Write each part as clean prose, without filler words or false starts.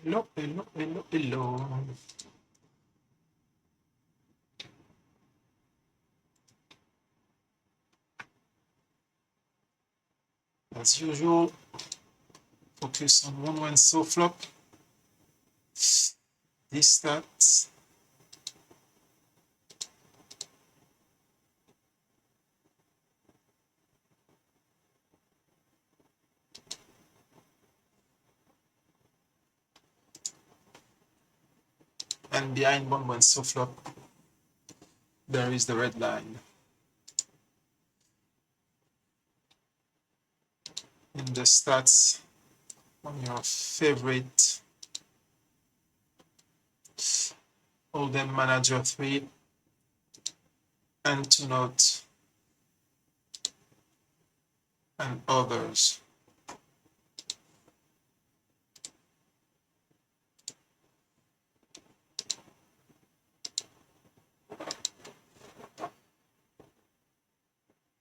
Hello, hello, hello, hello. As usual, focus on one so flop. These stats. And behind one so flop, there is the red line. In the stats on your favorite Hold'em Manager 3 and to note and others.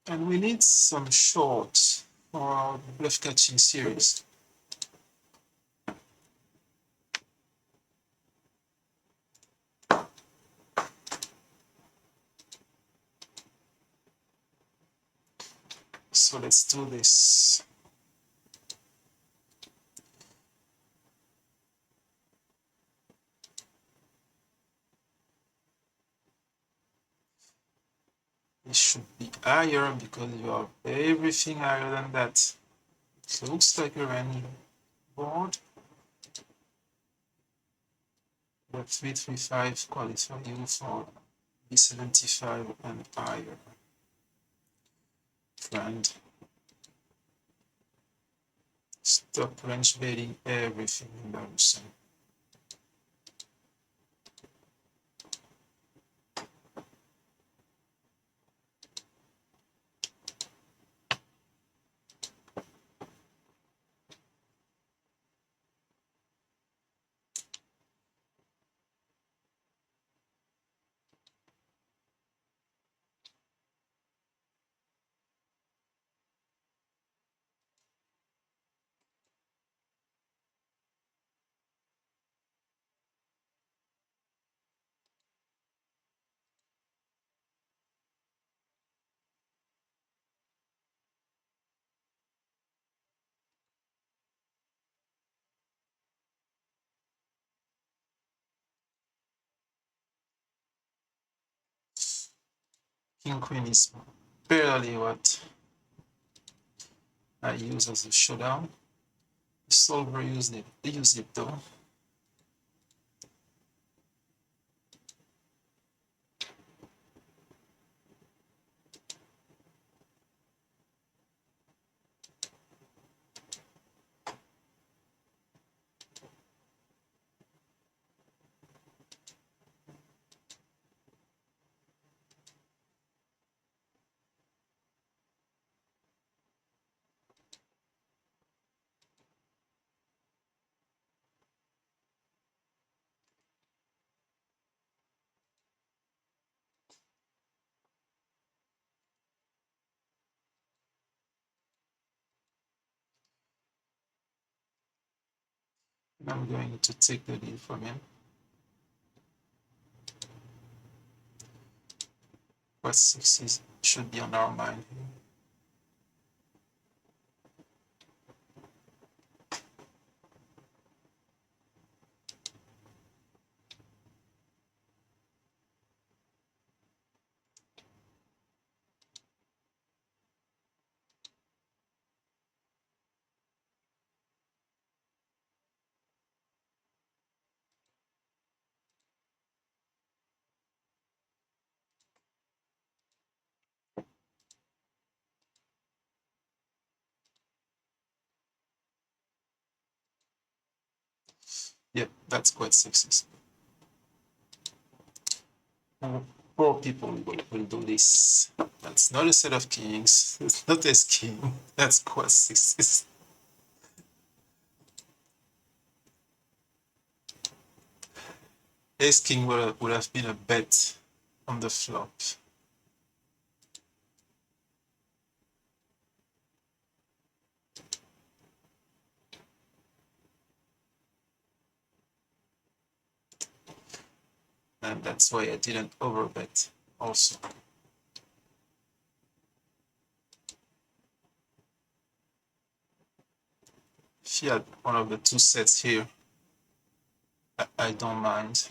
And we need some shorts for our bluff catching series. So let's do this. It should be higher because you have everything higher than that. It looks like a running board. But 335 qualify you for B75 and higher. Friend, stop range betting everything in the ocean. King Queen is barely what I use as a showdown. The solver use it though. And I'm going to take the lead from him. What 6 should be on our mind here. Yep, that's quite sexist. Poor people will do this. That's not a set of kings. It's not a king. That's quite sexist. Ace king would have been a bet on the flop. and that's why I didn't overbet also. If you had one of the two sets here, I don't mind.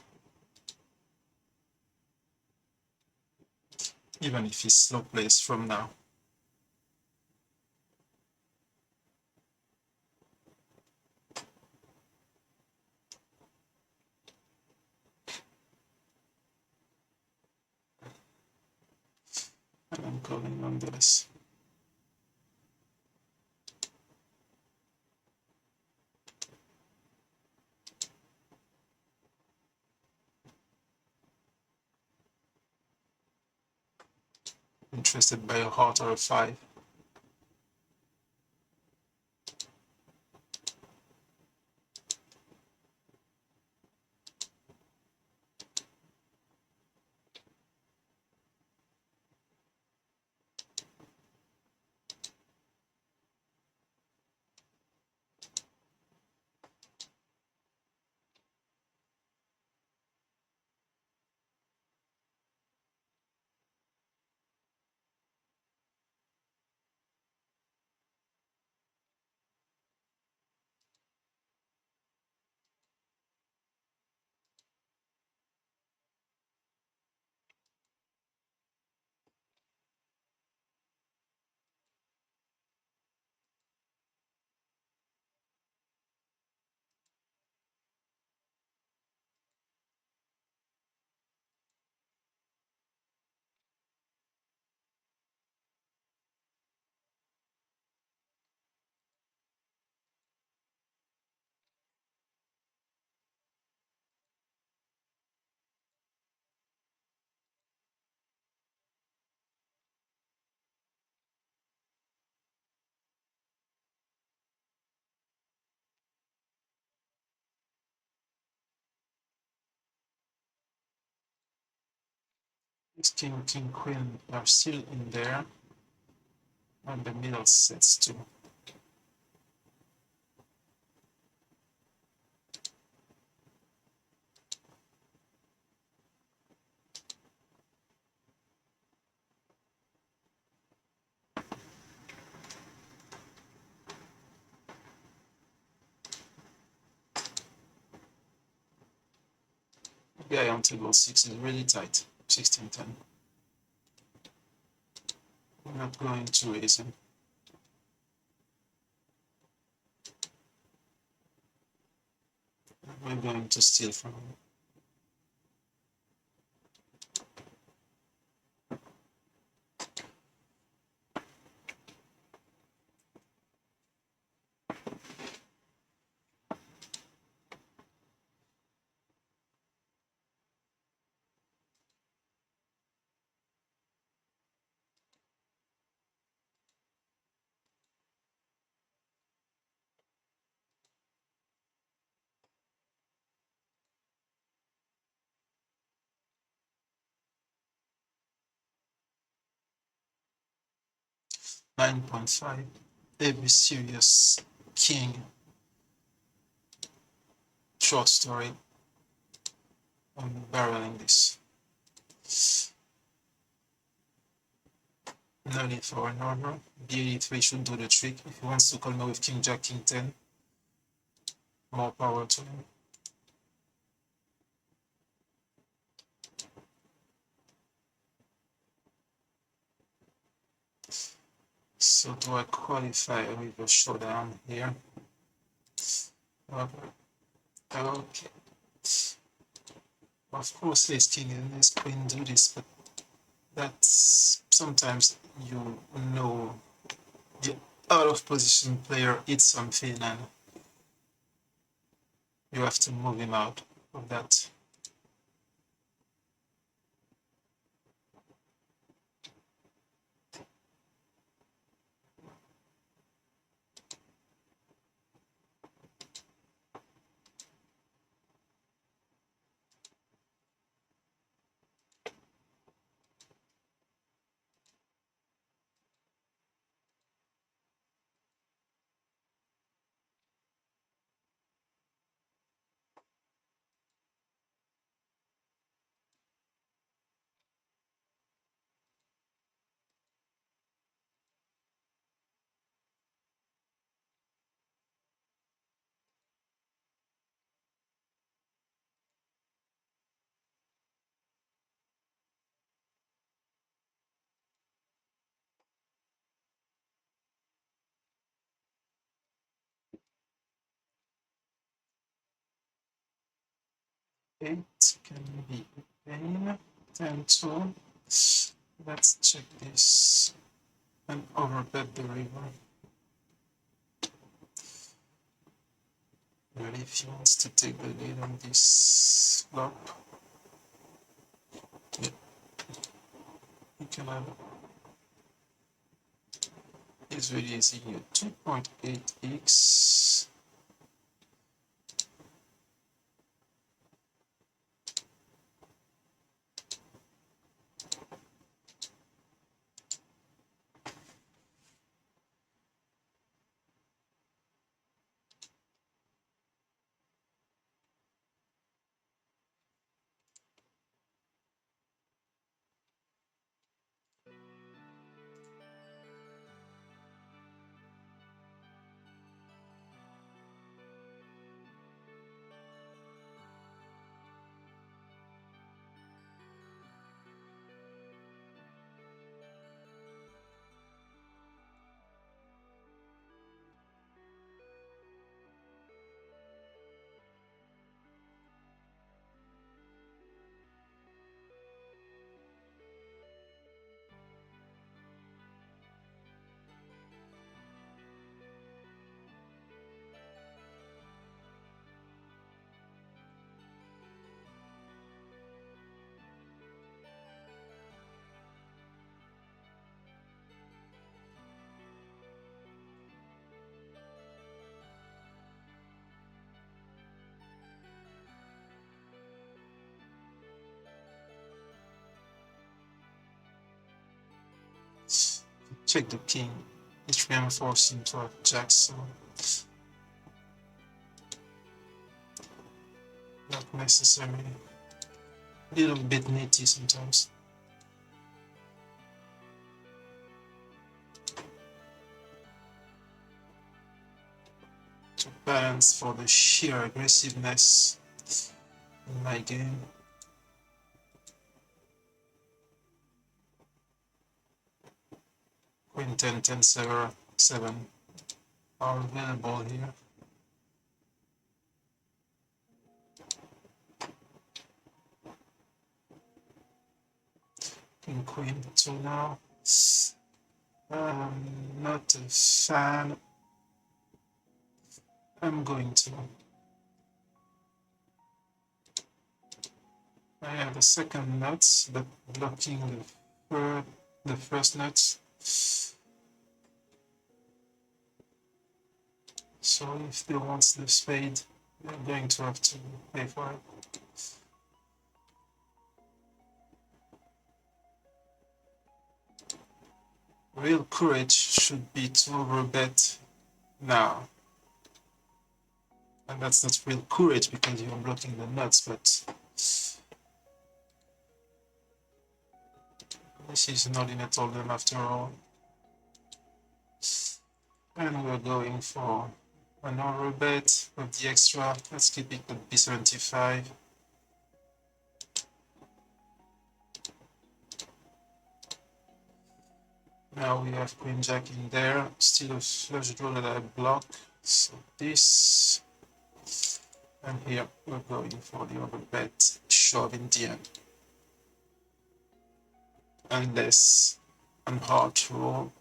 Even if he slow plays from now. And I'm calling on this. Interested by a heart or a 5. This king, king, queen are still in there. And the middle sets too. The guy on table 6 is really tight. 16-10. We're not going to raise him. We're going to steal from him. 9.5. Every serious king short story on barreling this. No need for an order. B83 should do the trick. If he wants to call me with king jack king 10, more power to him. So do I qualify with a showdown here? Okay. Of course ace king and ace queen do this, but that's sometimes you know the out of position player hits something and you have to move him out of that. 8 can be a pain. 10-2. Let's check this and overbet the river. Well, if he wants to take the lead on this flop, yeah, he can have it. It's really easy here. 2.8x. Check the king. It's reinforcing to a jack, so not necessarily. A little bit nitty sometimes. To balance for the sheer aggressiveness in my game. Queen 10, 10, 7 are available here. King Queen 2 now. Not a fan. I'm going to. I have the second nuts, but blocking the first nuts. So if they want the spade, they're going to have to pay for it. Real courage should be to overbet now. And that's not real courage because you're blocking the nuts, but this is not in a totem after all. And we're going for an overbet with the extra. Let's keep it at B75. Now we have Queen Jack in there, still a flush draw that I block. So this, and here we're going for the overbet shove in the end. Unless on hard roll,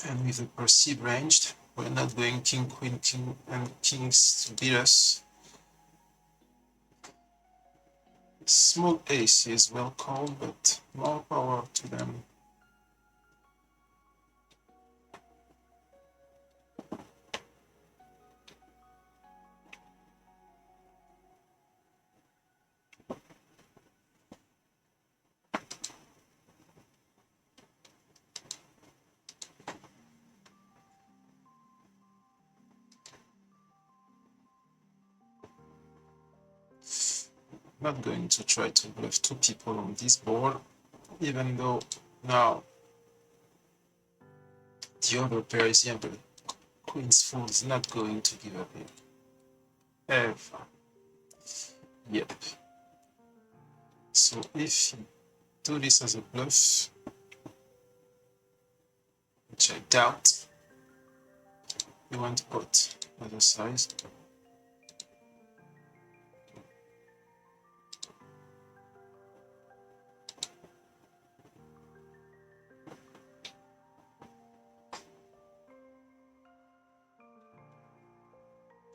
and with the perceived ranged, we're not going king, queen, king, and kings to beat us. Small ace is well called, but more power to them. Not going to try to bluff two people on this board, even though now the other pair is here, but Queen's full is not going to give up here. Ever. Yep. So if you do this as a bluff, which I doubt, you want to put other size.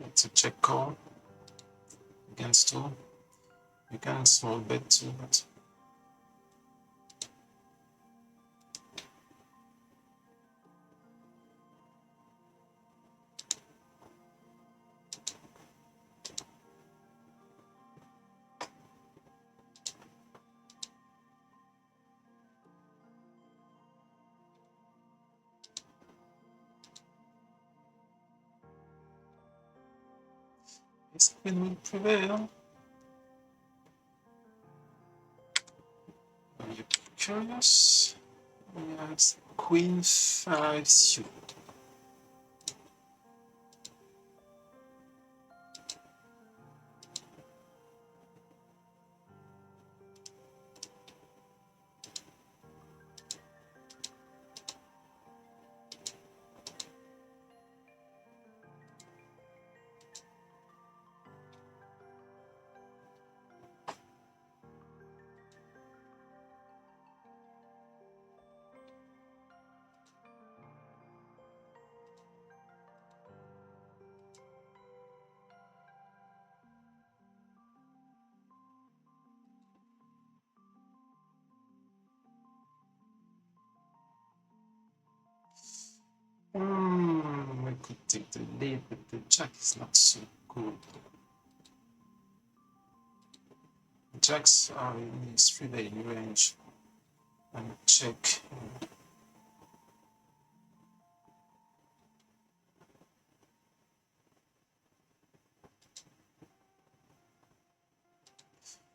It's a check call against 2. You can small bet too, but this queen will prevail. Are you curious? Yes, queen 5 suit. I could take the lead, but the jack is not so good. Jacks are in his 3-lane range. And check.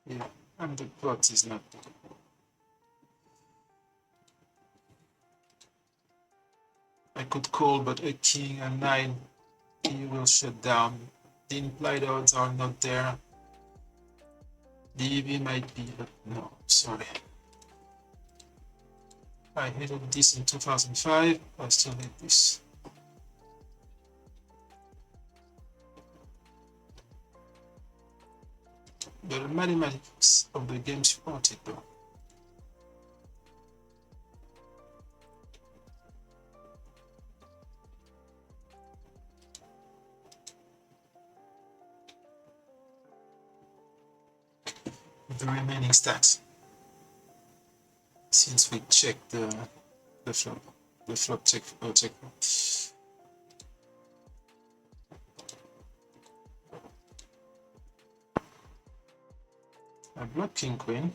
Yeah, and the pot is not. I could call, but a king and 9, he will shut down. The implied odds are not there. The EV might be, but no, sorry. I hated this in 2005, I still hate this. The mathematics of the game support it though. The remaining stacks, since we checked the flop check. I block king queen.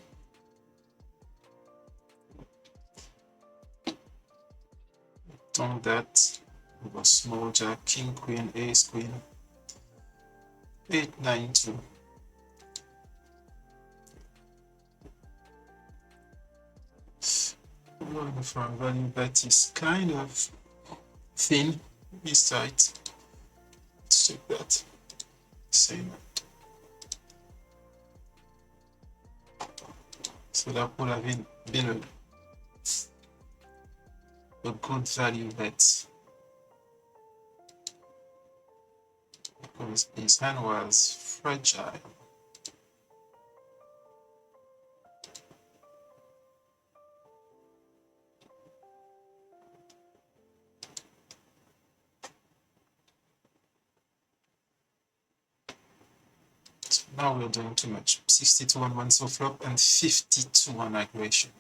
On that, we got small jack, king queen, ace queen, 8 9 2. Going for a value bet is kind of thin, is tight. Let's check that. Same. So that would have been a good value bet because his hand was fragile. So now we're doing too much. 62 on one so flop and 52 on aggression.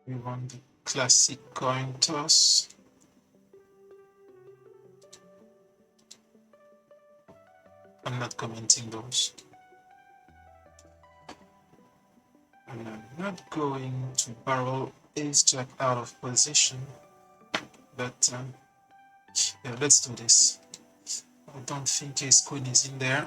We want the classic coin toss. I'm not commenting those. And I'm not going to barrel ace jack out of position, but yeah, let's do this. I don't think ace queen is in there.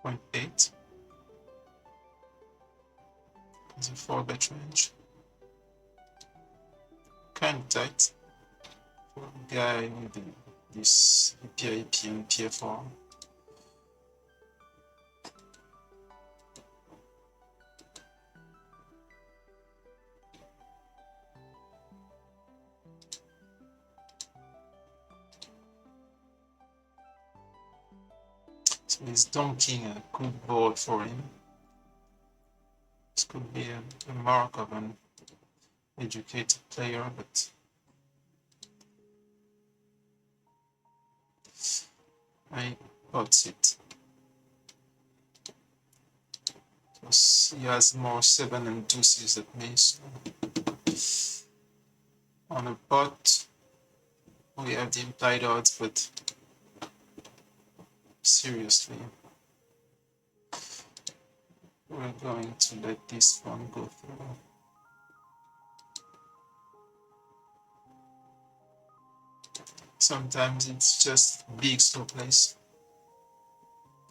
Point 8 is a 4-bet range. Kind of tight for a guy with this PIP and PFR. So he's donking a good board for him. This could be a mark of an educated player, but I pots it. Because he has more 7 and deuces than me, so on a pot we have the implied odds, but seriously, we're going to let this one go through. Sometimes it's just big slow plays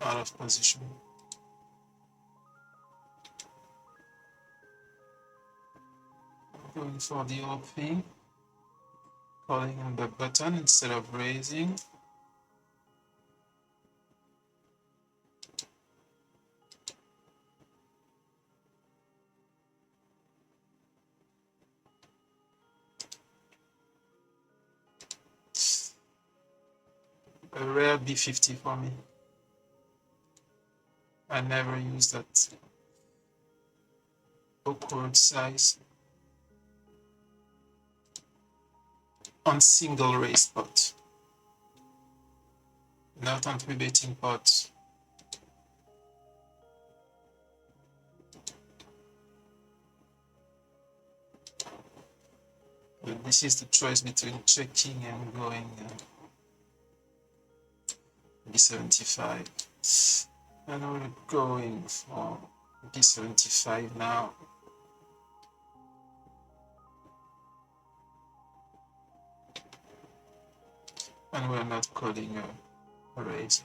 out of position. Going for the opening, calling on the button instead of raising. A rare B50 for me. I never use that awkward size on single raised pot, not on 3-betting pots. But this is the choice between checking and going B75. And we're going for B75 now. And we're not calling a raise.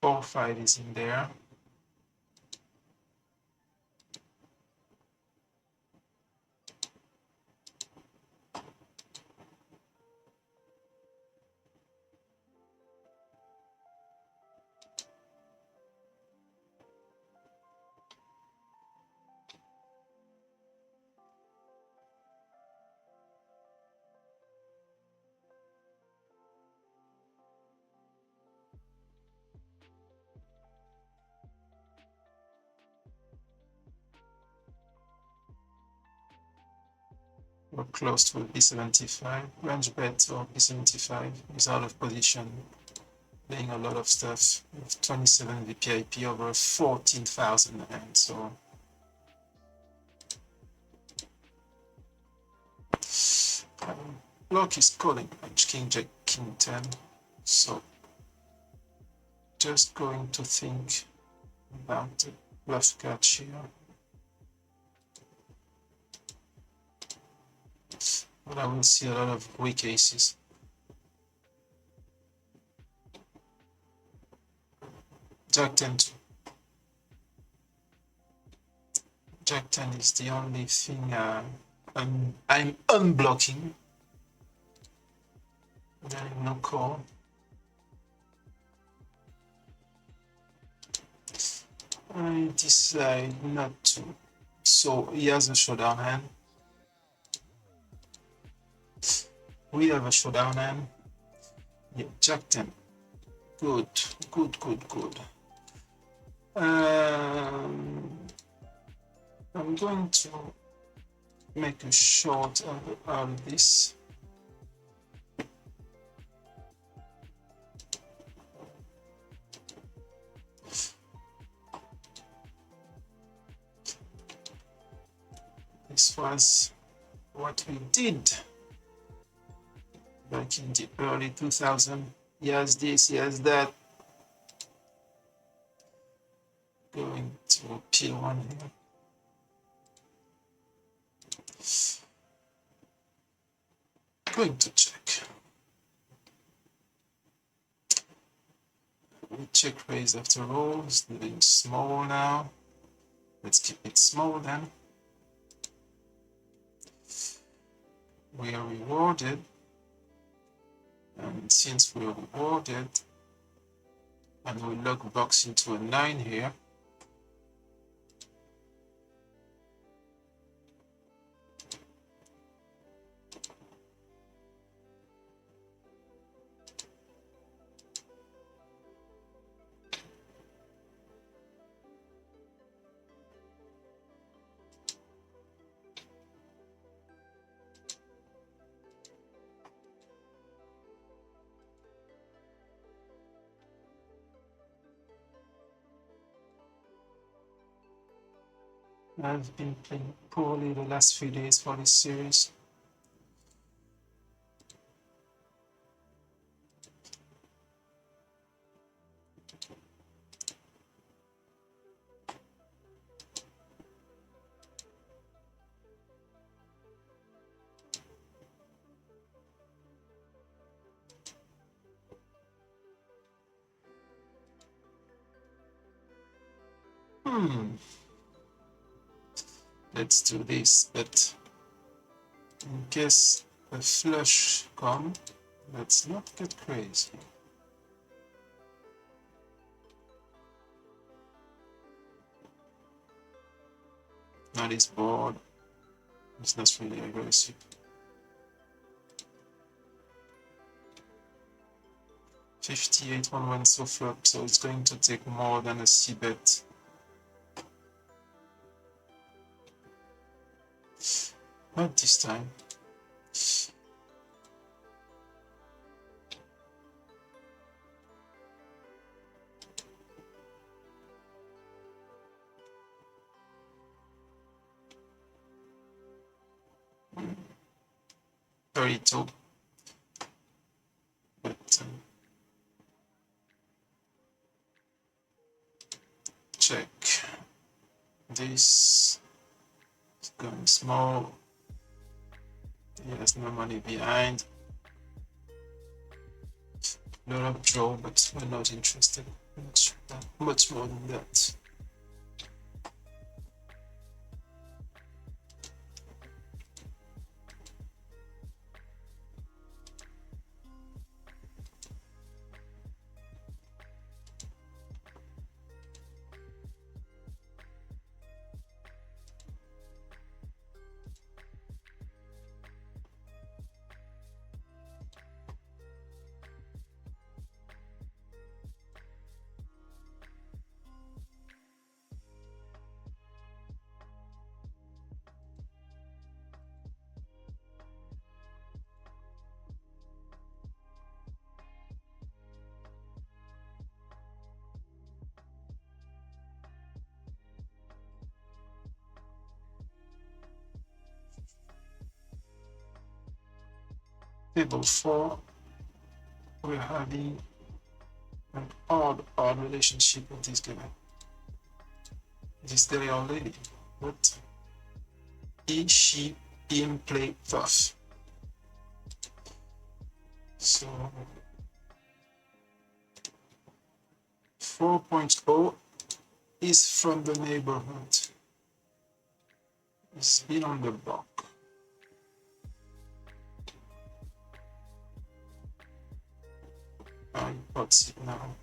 Four, 5 is in there. We're close to a B75. Range bet or B75 is out of position, playing a lot of stuff with 27 VPIP over 14,000 hands. So block is calling H King Jack King 10. So just going to think about the bluff catch here. But I will see a lot of weak aces. Jack 10 too. Jack 10 is the only thing I'm unblocking. There is no call. I decide not to. So he has a showdown hand. We have a showdown hand. Yeah, Jack 10. Good, good, good, good. I'm going to make a short out of this. This was what we did back in the early 2000s. Yes, this, yes, that. Going to P1 here. Going to check. We check raise after all. It's doing small now. Let's keep it small then. We are rewarded. And since we are rewarded, and we lock box into a 9 here, I've been playing poorly the last few days for this series. Let's do this, but in case a flush come, let's not get crazy. Now this board is not really aggressive. 58 on one so flop, so it's going to take more than a C bet. Not this time. Mm. 32. But check. This is going small. There's no money behind. Lot of draw, but we're not interested much more than that. Table 4, we're having an odd relationship with this guy. This guy or lady. But he, she, him play tough. So 4.0 is from the neighborhood. It's been on the block. I pots it now.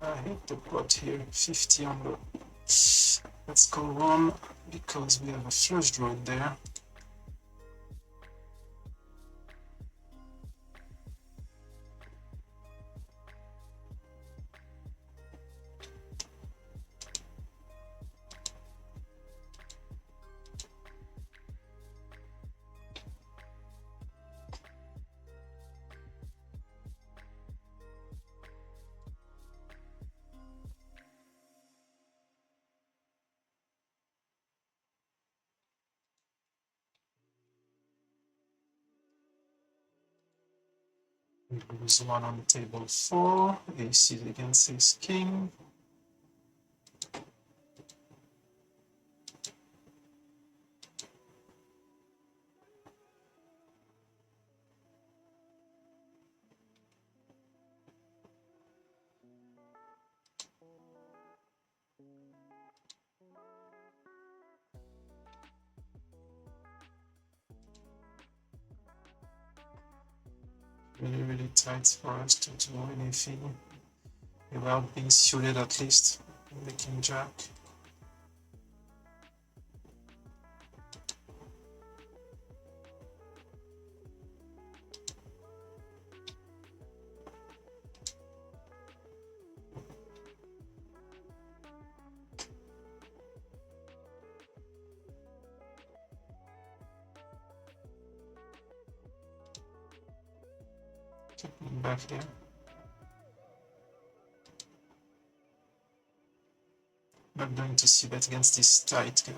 I hit the pot here, 50 on the. Let's call one because we have a flush draw in there. There's one on table 4, ace against ace king. Really tight for us to do anything without being suited, at least in the king jack. Keeping back here. Not going to see that against this tight guy.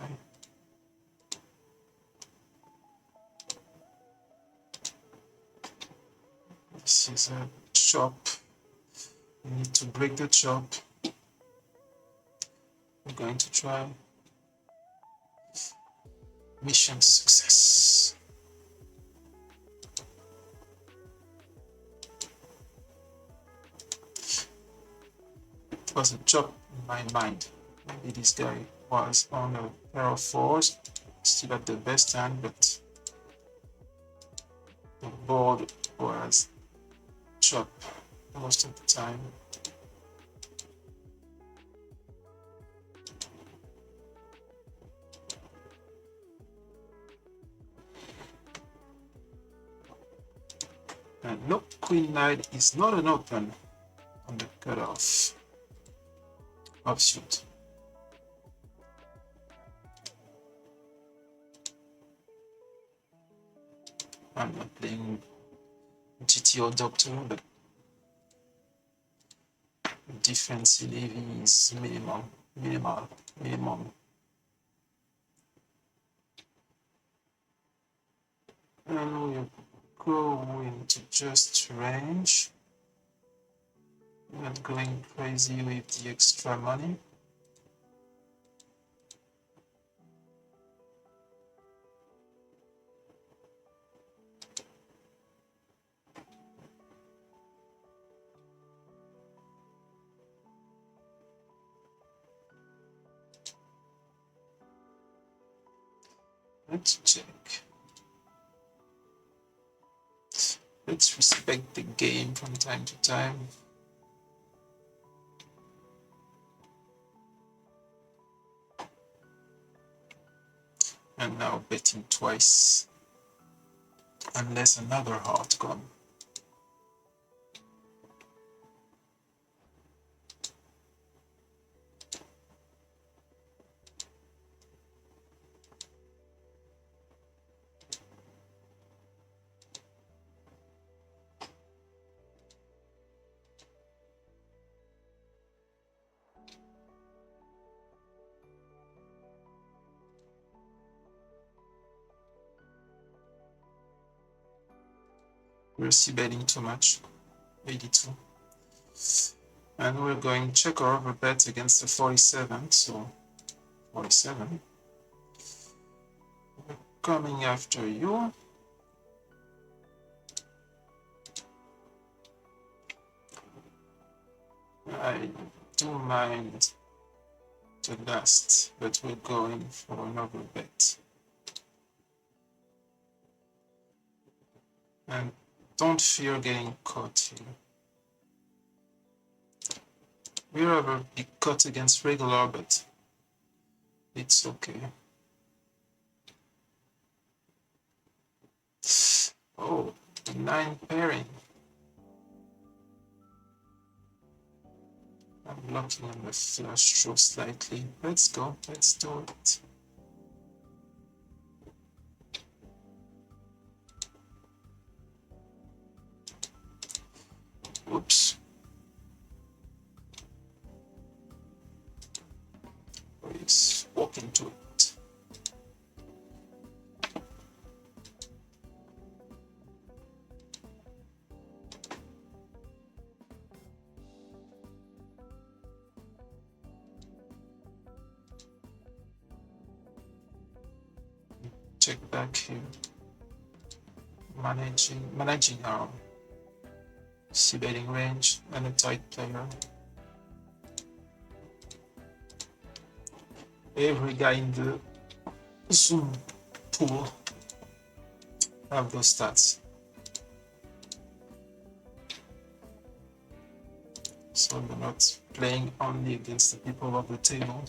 This is a chop. We need to break the chop. We're going to try. Mission success. It was a chop in my mind. Maybe this guy was on a pair of 4s, still at the best hand, but the board was chop most of the time. And nope, Queen Knight is not an open on the cutoff. Offsuit. I'm not playing GTO Doctor, but defensive is minimal. And we're going to just range. Not going crazy with the extra money. Let's check. Let's respect the game from time to time. And now betting twice. Unless another heart comes. We're c-betting too much, 82. And we're going check or overbet against the 47, so 47. We're coming after you. I do mind the last, but we're going for an overbet. And don't fear getting caught here. We'll rather be cut against regular, but it's okay. Oh, 9 pairing. I'm blocking on the flush draw slightly. Let's go, let's do it. Oops. Let's walk into it. Check back here. Managing our c-betting range and a tight player. Every guy in the Zoom pool have those stats. So you're not playing only against the people of the table.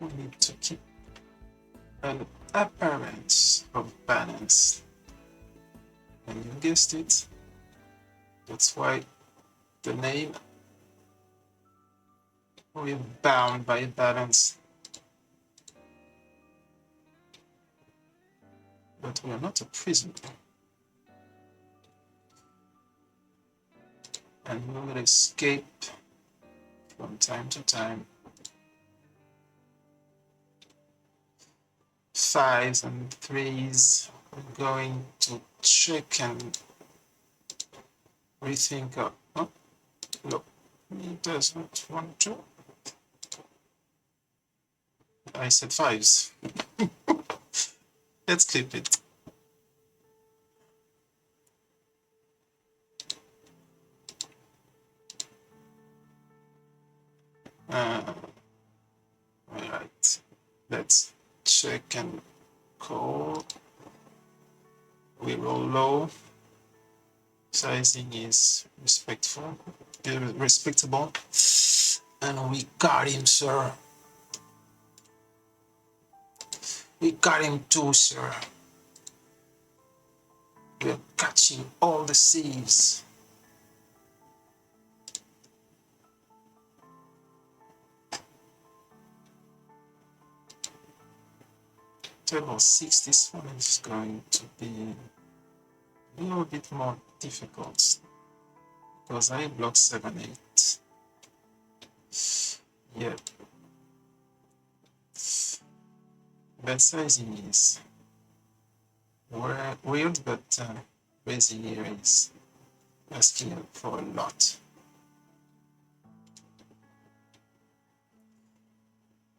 We need to keep an appearance of balance. And you guessed it. That's why the name, we're bound by balance. But we are not a prisoner. And we will escape from time to time. 5s and 3s. We're going to check and rethink. Oh, no, he doesn't want to. I said 5s. Let's clip it. Alright, let's check and call. We roll low. Sizing is respectable. And we got him, sir. We got him too, sir. We're catching all the saves. Table 6, this one is going to be a little bit more difficult because I block 7, 8. Yeah. That sizing is weird, but raising here is asking for a lot.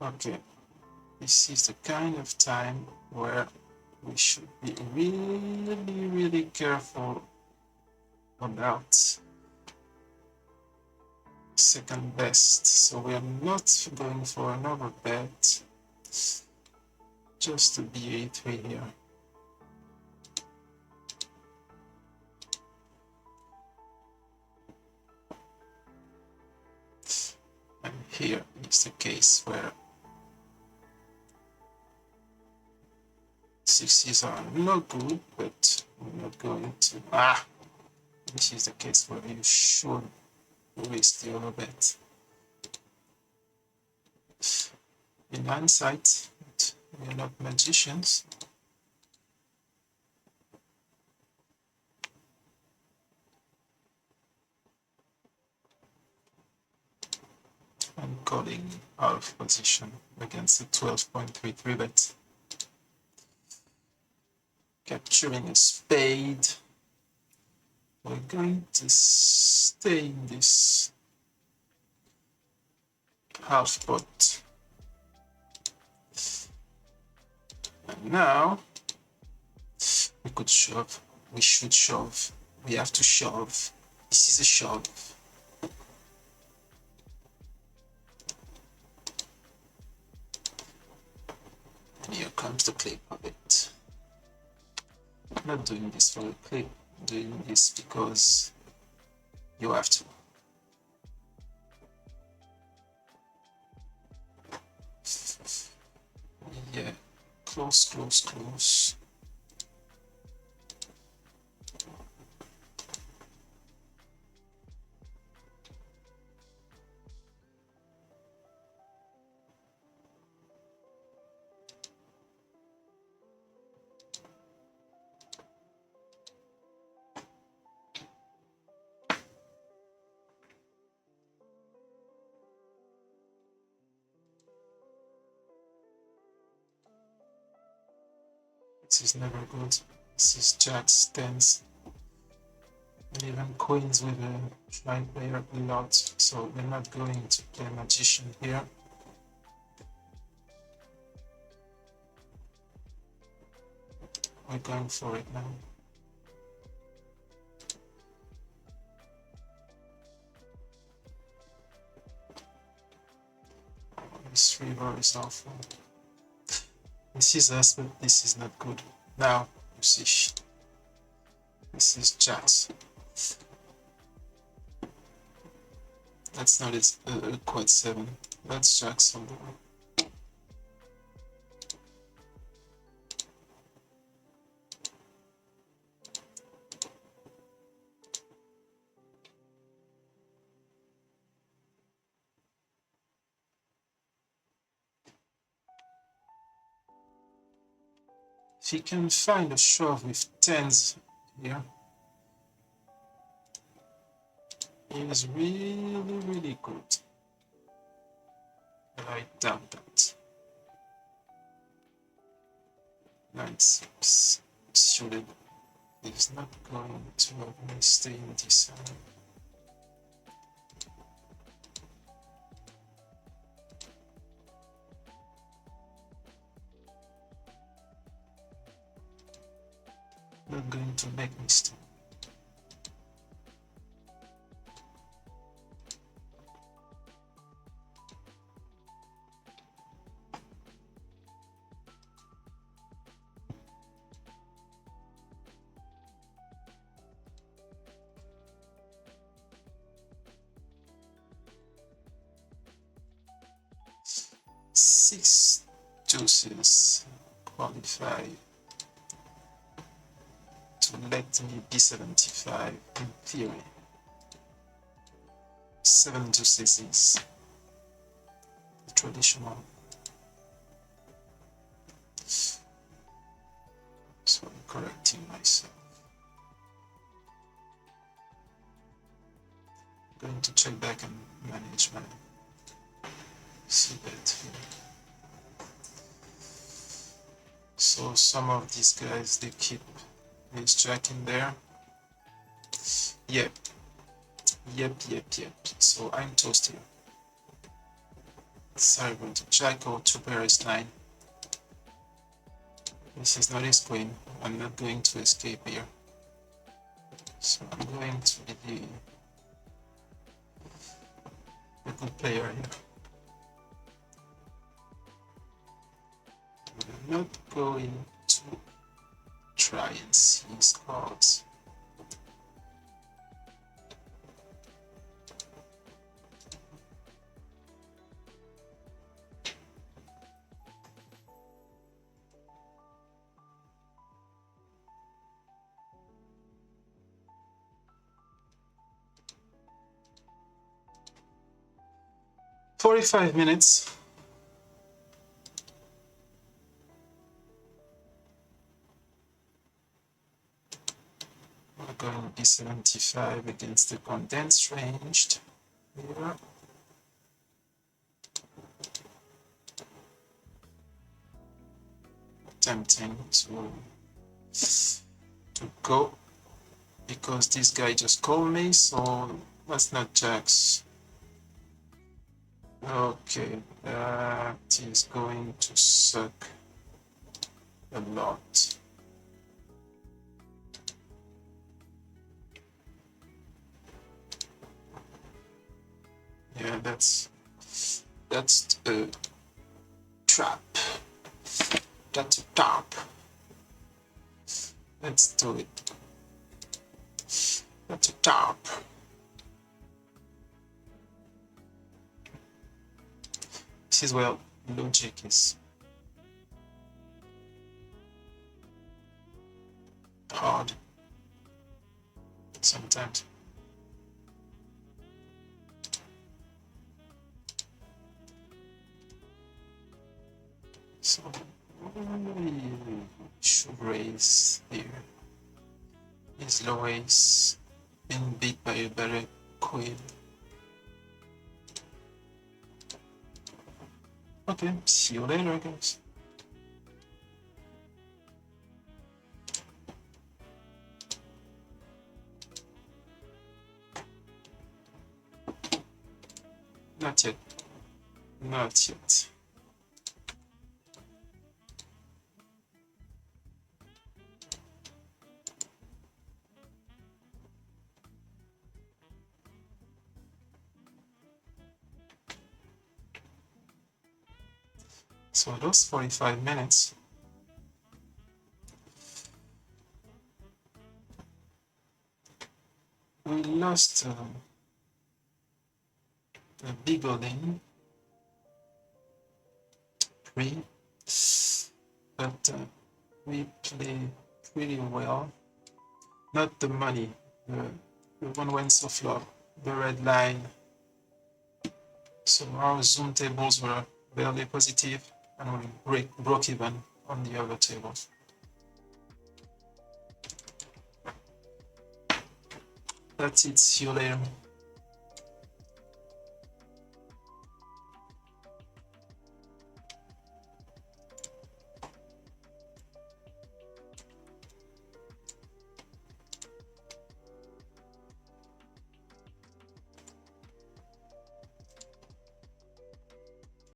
Okay, this is the kind of time where we should be really careful about second best. So we are not going for another bet, just to be a3 here. And here is the case where 6s are not good, but we're not going to. This is the case where you should risk the other bet. In hindsight, we're not magicians. I'm calling out of position against a 12.33 bet. Capturing a spade. We're going to stay in this half pot. And now we could shove. We should shove. We have to shove. This is a shove. comes the clip of it. I'm not doing this for a clip, I'm doing this because you have to. Yeah, close, close, close. This is never good. This is jacks, tens, and even queens with a blind player a lot. So we're not going to play magician here. We're going for it now. This river is awful. This is us, but this is not good. Now, you see, this is jacks. That's not a quad 7. That's jacks on the way. If you can find a shove with tens here, it is really, really good. But I doubt that. 9-6 suited is not going to have me stay in this area. Not going to make mistake. Six deuces qualify to let me be 75 in theory. 7 deuces is the traditional. So I'm correcting myself. I'm going to check back and manage my c-bet here. So some of these guys, they keep ace jack in there. Yep. So I'm toast here. Sorry, going to jack or 2 pair is 9. This is not ace queen. I'm not going to escape here. So I'm going to be the good player here. I'm not going to try and see his cards. "45 minutes. We're going to be 75 against the condensed ranged here. Tempting to go because this guy just called me, so that's not jacks. Okay, that is going to suck a lot. Yeah, that's a trap. That's a top. Let's do it. That's a top. This is where logic is hard sometimes. So we should raise here. His low ace being beat by a better queen. Okay, see you later, guys. Not yet. Not yet. So those 45 minutes we lost a big lane 3, but we play pretty well. Not the money, the one went so flop, the red line. So our zoom tables were barely positive, and we broke even on the other tables. That's it, see you later.